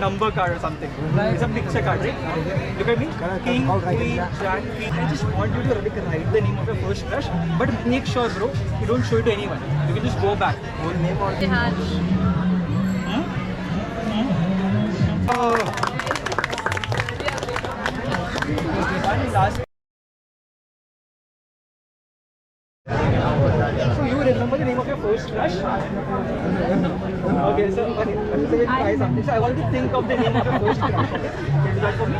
number card or something. It's a picture card, right? Look at me. King, Queen, Jack, Queen. I just want you to write the name of your first crush, but make sure, bro, you don't show it to anyone. You can just go back. Name or last. So you remember the name of your first crush? Okay, so we'll try something. So I want you to think of the name of your first crush. Okay, can you do that for me?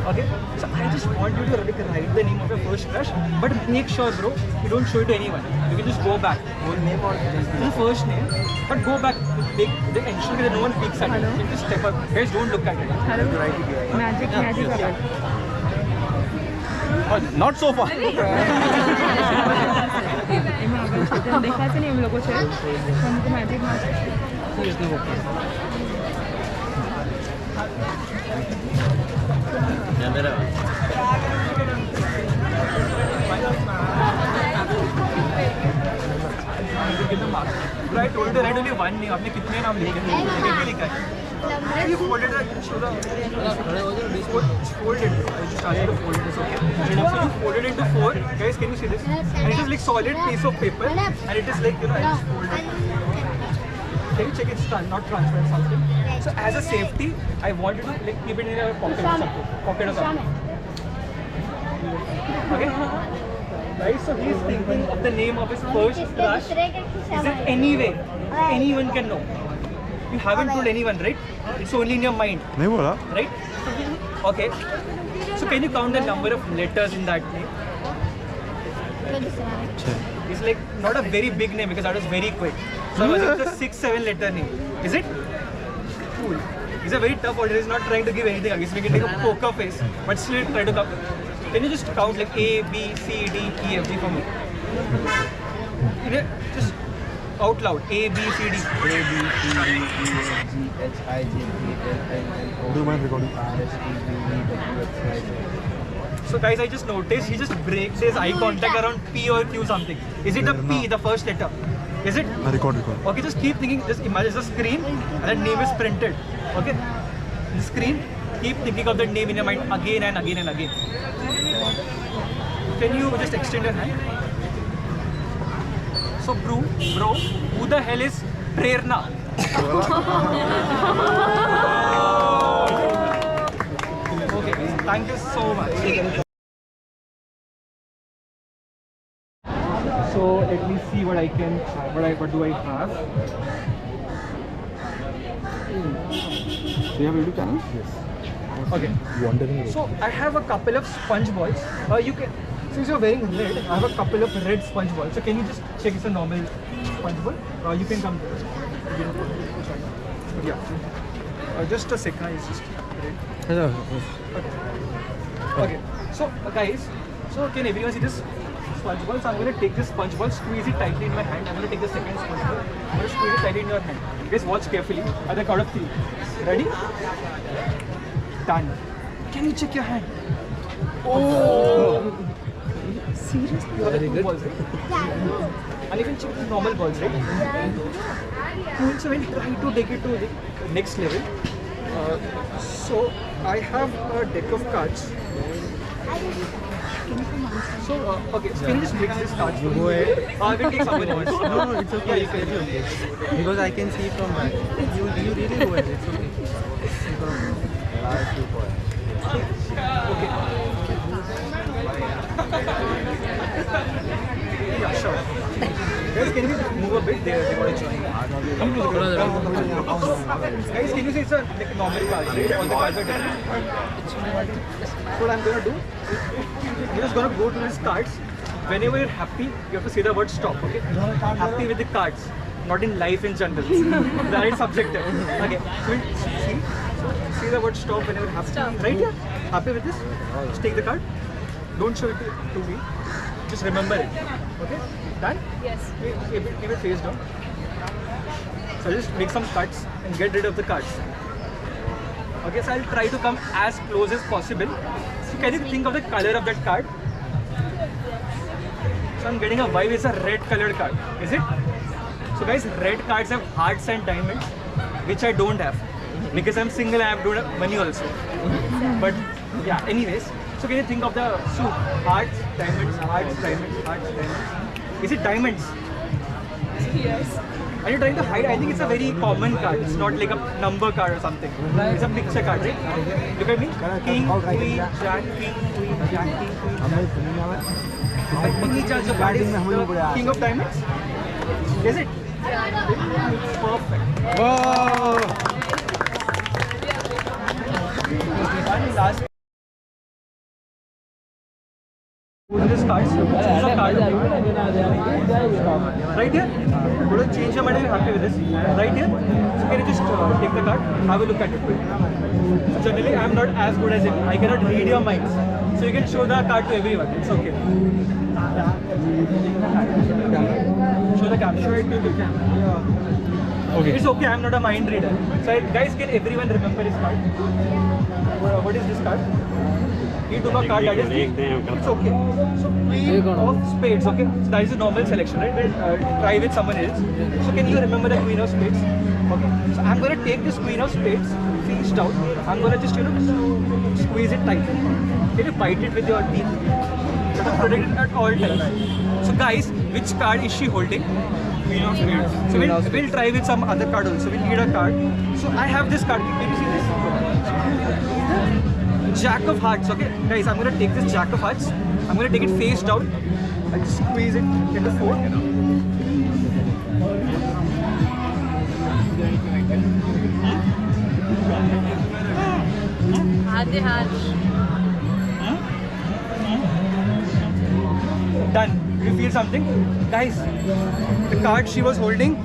Okay, so I just want you to write the name of your first crush, but make sure, bro, you don't show it to anyone. You can just go back. Whole name or just the first name, but go back. Ensure that no one peeks at it. You just step up. Guys, don't look at it. Magic. Not so far. देखा से नहीं हम लोगों से हमको magic I told you to write only one name. आपने कितने नाम लिखे? एक लिखा है. You folded it. Show the. Fold it. I just asked you to fold this. Okay. So you folded into 4. Guys, can you see this? And it is like solid piece of paper, and it is like I just folded. Can you check it's not transparent something? So as a safety, I want you to keep it in your pocket or something. Okay. Right. So he is thinking of the name of his first crush. Is it any way anyone can know? You haven't told anyone, right? It's only in your mind. Right? Okay. So can you count the number of letters in that name? It's like not a very big name because that was very quick. So I was like a 6-7 letter name. Is it? Cool. He's a very tough order. He's not trying to give anything. He's making a poker face, but still try to come. Can you just count like A, B, C, D, E, F, G for me? Just out loud. A, B, C, D. A, B, C, D, E, F, G, H, I, J, K, L, M, N, O, P, Q, R, S, T, U, V, W, X, Y, Z. So guys, I just noticed he just breaks his eye contact around P or Q something. Is it the P, the first letter? Is it? Record. Okay, just keep thinking. Just imagine the screen and the name is printed. Okay? The screen. Keep thinking of that name in your mind again and again and again. Can you just extend your hand? So bro, who the hell is Prerna? Okay, thank you so much. So let me see what do I have? Do you have a YouTube channel? Yes. Okay. So I have a couple of sponge balls. You can, since you're wearing red, I have a couple of red sponge balls. So can you just check it's a normal sponge ball? You can come there. Yeah. Just a second. It's just red. Hello. Okay. So guys, so can everyone see this sponge ball? So I'm going to take this sponge ball, squeeze it tightly in my hand. I'm going to take the second sponge ball. I'm going to squeeze it tightly in your hand. Guys, watch carefully. At the count of 3. Ready? Done. Can you check your hand? Oh! Seriously? You have the 2 balls, right? Yeah. And you can check the normal balls, right? Cool. So we'll try to take it to the next level. So I have a deck of cards. So, okay, so can you just mix this cards? You go ahead. I will take someone else. No, it's okay. Yeah, you can. Okay. Because I can see from back. You really go ahead. It's okay. Okay. Yeah, sure. Guys, can you move a bit there? They want to join. Guys, can you see it's a like, normal card, right? All the cards are different. What I'm going to do, you're just going to go to these cards. Whenever you're happy, you have to say the word stop, okay? Happy with the cards, not in life in general. That is subjective. Okay, so see the word stop whenever you're happy. Stop. Right here? Happy with this? Just take the card. Don't show it to me. Just remember it. Okay? Done? Yes. Keep it face down. So just make some cuts and get rid of the cards. Okay, so I'll try to come as close as possible. So can you think of the color of that card? So I'm getting a vibe, it's a red colored card. Is it? So guys, red cards have hearts and diamonds, which I don't have. Because I'm single, I have to do money also. But yeah, anyways. So can you think of the suit? Hearts, diamonds, hearts, diamonds, hearts, diamonds. Is it diamonds? Yes. Are you trying to hide? I think it's a very common card. It's not like a number card or something. It's a picture card, right? Look at me. King, queen, jack, king, queen, jack, king, queen. I think each other card is the king of diamonds. Is it? Perfect. Whoa! One last. This cards. Choose a card. Right here. Go to change your mind if you're happy with this. Right here. So can you just take the card? Have a look at it. So generally, I'm not as good as him. I cannot read your minds. So you can show the card to everyone. It's okay. Show the camera. Show it to the camera. Okay. It's okay. I'm not a mind reader. So guys, can everyone remember his card? What is this card? He took a card that is it's okay. So queen of spades, okay? So that is a normal selection, right? We'll try with someone else. So can you remember the queen of spades? Okay. So I'm gonna take this queen of spades, face down. I'm gonna just squeeze it tight. Can you bite it with your teeth? You have to protect it at all times. So guys, which card is she holding? Queen of spades. So we'll try with some other card also. We'll need a card. So I have this card. Can you see this? Jack of hearts, okay? Guys, I'm gonna take this Jack of hearts. I'm gonna take it face down and squeeze it into four. Done. You feel something? Guys, the card she was holding,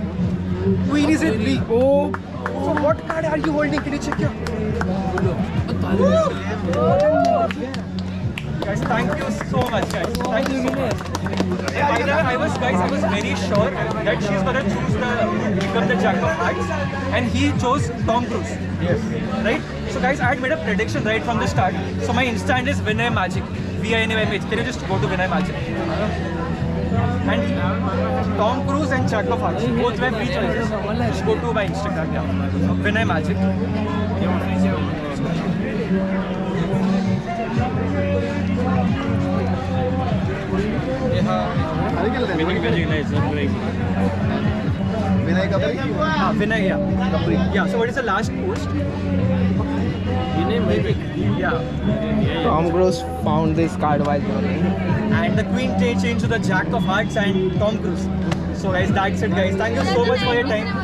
queen is it weak. Oh. So what card are you holding? Can you check your... Guys, thank you so much, guys. Thank you so much. By the way, I was very sure that she's gonna choose become the Jack of Hearts, and he chose Tom Cruise. Yes. Right? So guys, I had made a prediction right from the start. So my instant is Vinay Magic. VINAY. Can you just go to Vinay Magic? And Tom Cruise and Jack of Hearts, both were free choices. Just go to my Instagram, yeah. Vinay Magic. Vinay, yeah. Yeah, so what is the last post? Vinay Magic. Yeah. Tom Cruise found this card while playing. And the queen changed to the Jack of Hearts and Tom Cruise. So guys, that's it guys. Thank you so much for your time.